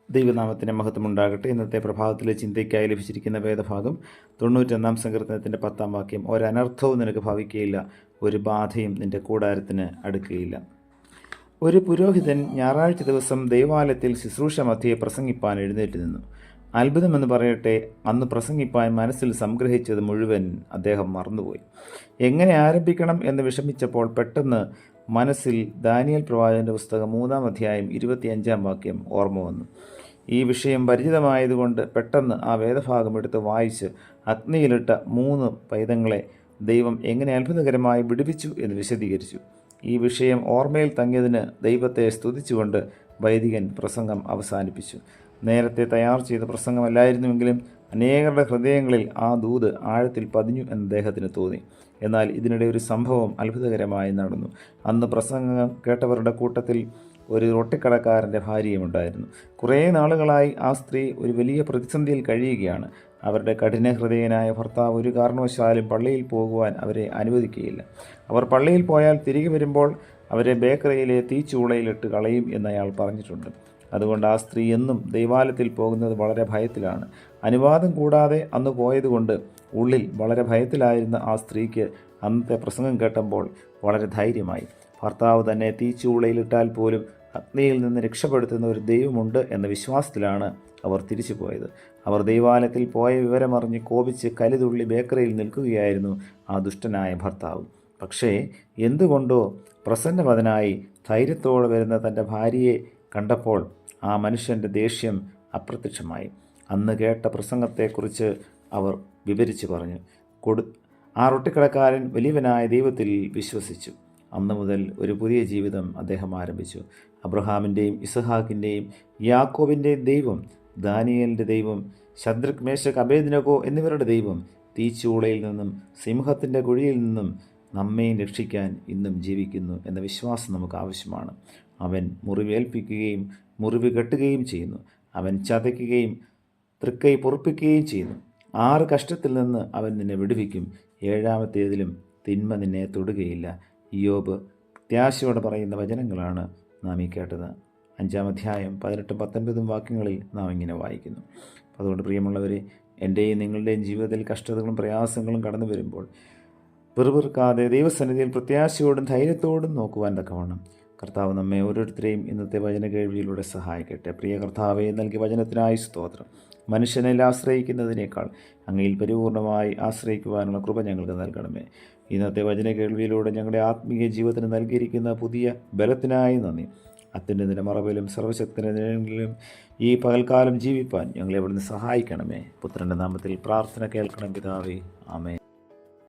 ദൈവനാമത്തിന് മഹത്വമുണ്ടാകട്ടെ. ഇന്നത്തെ പ്രഭാതത്തിലെ ചിന്തയ്ക്കായി ലഭിച്ചിരിക്കുന്ന വേദഭാഗം 91 സങ്കീർത്തനത്തിൻ്റെ 10 വാക്യം. ഒരനർത്ഥവും നിനക്ക് ഭവിക്കുകയില്ല, ഒരു ബാധയും നിന്റെ കൂടാരത്തിന് അടുക്കുകയില്ല. ഒരു പുരോഹിതൻ ഞായറാഴ്ച ദിവസം ദൈവാലയത്തിൽ ശുശ്രൂഷ മധ്യേ പ്രസംഗിപ്പാൻ എഴുന്നേറ്റ് നിന്നു. അത്ഭുതമെന്ന് പറയട്ടെ, അന്ന് പ്രസംഗിപ്പാൻ മനസ്സിൽ സംഗ്രഹിച്ചത് മുഴുവൻ അദ്ദേഹം മറന്നുപോയി. എങ്ങനെ ആരംഭിക്കണം എന്ന് വിഷമിച്ചപ്പോൾ പെട്ടെന്ന് മനസ്സിൽ ദാനിയേൽ പ്രവാചകന്റെ പുസ്തകം 3 അധ്യായം 25 വാക്യം ഓർമ്മ വന്നു. ഈ വിഷയം പരിചിതമായതുകൊണ്ട് പെട്ടെന്ന് ആ വേദഭാഗം എടുത്ത് വായിച്ച് അഗ്നിയിലിട്ട 3 പൈതങ്ങളെ ദൈവം എങ്ങനെ അത്ഭുതകരമായി വിടുവിച്ചു എന്ന് വിശദീകരിച്ചു. ഈ വിഷയം ഓർമ്മയിൽ തങ്ങിയതിന് ദൈവത്തെ സ്തുതിച്ചുകൊണ്ട് വൈദികൻ പ്രസംഗം അവസാനിപ്പിച്ചു. നേരത്തെ തയ്യാർ ചെയ്ത പ്രസംഗമല്ലായിരുന്നുവെങ്കിലും അനേകരുടെ ഹൃദയങ്ങളിൽ ആ ദൂത് ആഴത്തിൽ പതിഞ്ഞു എന്ന് അദ്ദേഹത്തിന് തോന്നി. എന്നാൽ ഇതിനിടെ ഒരു സംഭവം അത്ഭുതകരമായി നടന്നു. അന്ന് പ്രസംഗം കേട്ടവരുടെ കൂട്ടത്തിൽ ഒരു റൊട്ടിക്കടക്കാരൻ്റെ ഭാര്യയുമുണ്ടായിരുന്നു. കുറേ നാളുകളായി ആ സ്ത്രീ ഒരു വലിയ പ്രതിസന്ധിയിൽ കഴിയുകയാണ്. അവരുടെ കഠിന ഹൃദയനായ ഭർത്താവ് ഒരു കാരണവശാലും പള്ളിയിൽ പോകുവാൻ അവരെ അനുവദിക്കുകയില്ല. അവർ പള്ളിയിൽ പോയാൽ തിരികെ വരുമ്പോൾ അവരെ ബേക്കറിയിലെ തീച്ചൂളയിലിട്ട് കളയും എന്ന് അയാൾ പറഞ്ഞിട്ടുണ്ട്. അതുകൊണ്ട് ആ സ്ത്രീ എന്നും ദൈവാലയത്തിൽ പോകുന്നത് വളരെ ഭയത്തിലാണ്. അനുവാദം കൂടാതെ അന്ന് പോയതുകൊണ്ട് ഉള്ളിൽ വളരെ ഭയത്തിലായിരുന്ന ആ സ്ത്രീക്ക് അന്നത്തെ പ്രസംഗം കേട്ടപ്പോൾ വളരെ ധൈര്യമായി. ഭർത്താവ് തന്നെ തീച്ചൂളയിലിട്ടാൽ പോലും അഗ്നിയിൽ നിന്ന് രക്ഷപ്പെടുത്തുന്ന ഒരു ദൈവമുണ്ട് എന്ന വിശ്വാസത്തിലാണ് അവർ തിരിച്ചു പോയത്. അവർ ദൈവാലയത്തിൽ പോയ വിവരമറിഞ്ഞ് കോപിച്ച് കലിതുള്ളി ബേക്കറിയിൽ നിൽക്കുകയായിരുന്നു ആ ദുഷ്ടനായ ഭർത്താവ്. പക്ഷേ എന്തുകൊണ്ടോ പ്രസന്നവദനായി ധൈര്യത്തോടെ വരുന്ന തൻ്റെ ഭാര്യയെ കണ്ടപ്പോൾ ആ മനുഷ്യൻ്റെ ദേഷ്യം അപ്രത്യക്ഷമായി. അന്ന് കേട്ട പ്രസംഗത്തെക്കുറിച്ച് അവർ വിവരിച്ചു പറഞ്ഞു. ആ റൊട്ടിക്കടക്കാരൻ വലിയവനായ ദൈവത്തിൽ വിശ്വസിച്ചു. അന്ന് മുതൽ ഒരു പുതിയ ജീവിതം അദ്ദേഹം ആരംഭിച്ചു. അബ്രഹാമിൻ്റെയും ഇസഹാക്കിൻ്റെയും യാക്കോബിൻ്റെയും ദൈവം, ദാനിയേലിൻ്റെ ദൈവം, ശദ്രക്, മേശക്, അബേദ്നെഗോ എന്നിവരുടെ ദൈവം തീച്ചൂളയിൽ നിന്നും സിംഹത്തിൻ്റെ കുഴിയിൽ നിന്നും നമ്മെയും രക്ഷിക്കാൻ ഇന്നും ജീവിക്കുന്നു എന്ന വിശ്വാസം നമുക്ക് ആവശ്യമാണ്. അവൻ മുറിവേൽപ്പിക്കുകയും മുറിവ് കെട്ടുകയും ചെയ്യുന്നു. അവൻ ചതയ്ക്കുകയും തൃക്കൈ പൊറുപ്പിക്കുകയും ചെയ്യുന്നു. 6 കഷ്ടത്തിൽ നിന്ന് അവൻ നിന്നെ വിടുവിക്കും. 7-ാമത്തേതിലും തിന്മ നിന്നെ തൊടുകയില്ല. ഇയ്യോബ് പ്രത്യാശയോടെ പറയുന്ന വചനങ്ങളാണ് നാം ഈ കേട്ടത്. 5 അധ്യായം 18-19 വാക്യങ്ങളിൽ നാം ഇങ്ങനെ വായിക്കുന്നു. അതുകൊണ്ട് പ്രിയമുള്ളവരെ, എൻ്റെയും നിങ്ങളുടെയും ജീവിതത്തിൽ കഷ്ടതകളും പ്രയാസങ്ങളും കടന്നു വരുമ്പോൾ വെറുതെ ദൈവസന്നിധിയിൽ പ്രത്യാശയോടും ധൈര്യത്തോടും നോക്കുവാൻ തക്കവണ്ണം കർത്താവ് നമ്മെ ഓരോരുത്തരെയും ഇന്നത്തെ വചന കേൾവിയിലൂടെ സഹായിക്കട്ടെ. പ്രിയ കർത്താവെ, നൽകിയ വചനത്തിനായി സ്തോത്രം. മനുഷ്യനിൽ ആശ്രയിക്കുന്നതിനേക്കാൾ അങ്ങയിൽ പരിപൂർണമായി ആശ്രയിക്കുവാനുള്ള കൃപ ഞങ്ങൾക്ക് നൽകണമേ. ഇന്നത്തെ വചന കേൾവിയിലൂടെ ഞങ്ങളുടെ ആത്മീയ ജീവിതത്തിന് നൽകിയിരിക്കുന്ന പുതിയ ബലത്തിനായി നന്ദി. അത്യുന്നതിൻ്റെ മറവിലും സർവശക്തൻ്റെ നിഴലിലും ഈ പകൽക്കാലം ജീവിപ്പാൻ ഞങ്ങളെ ഇവിടുന്ന് സഹായിക്കണമേ. പുത്രൻ്റെ നാമത്തിൽ പ്രാർത്ഥന കേൾക്കണം പിതാവേ. ആമേൻ.